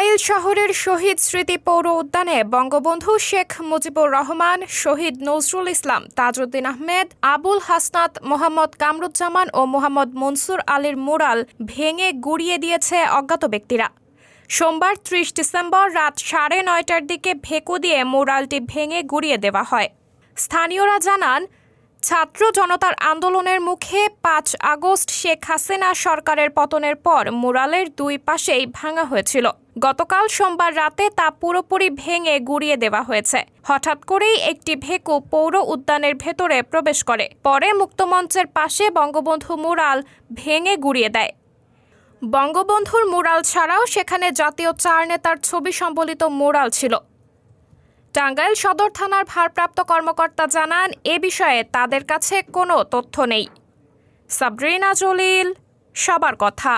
টাঙ্গাইল শহরের শহীদ স্মৃতি পৌর উদ্যানে বঙ্গবন্ধু শেখ মুজিবুর রহমান, শহীদ নজরুল ইসলাম, তাজউদ্দিন আহমেদ, আবুল হাসনাত, মোহাম্মদ কামরুজ্জামান ও মোহাম্মদ মনসুর আলীর মুরাল ভেঙে গুঁড়িয়ে দিয়েছে অজ্ঞাত ব্যক্তিরা। সোমবার ৩০ ডিসেম্বর রাত ৯:৩০টার দিকে ভেকু দিয়ে মুরালটি ভেঙে গুঁড়িয়ে দেওয়া হয়। স্থানীয়রা জানান, ছাত্র জনতার আন্দোলনের মুখে ৫ আগস্ট শেখ হাসিনা সরকারের পতনের পর মুরালের দুই পাশেই ভাঙা হয়েছিল। গতকাল সোমবার রাতে তা পুরোপুরি ভেঙে গুঁড়িয়ে দেওয়া হয়েছে। হঠাৎ করেই একটি ভেকু পৌর উদ্যানের ভেতরে প্রবেশ করে। পরে মুক্তমঞ্চের পাশে বঙ্গবন্ধু মুরাল ভেঙে গুঁড়িয়ে দেয়। বঙ্গবন্ধুর মুরাল ছাড়াও সেখানে জাতীয় ৪ নেতার ছবি সম্বলিত মুরাল ছিল। টাঙ্গাইল সদর থানার ভারপ্রাপ্ত কর্মকর্তা জানান, এ বিষয়ে তাদের কাছে কোনো তথ্য নেই। সাবরিনা জলিল, সবার কথা।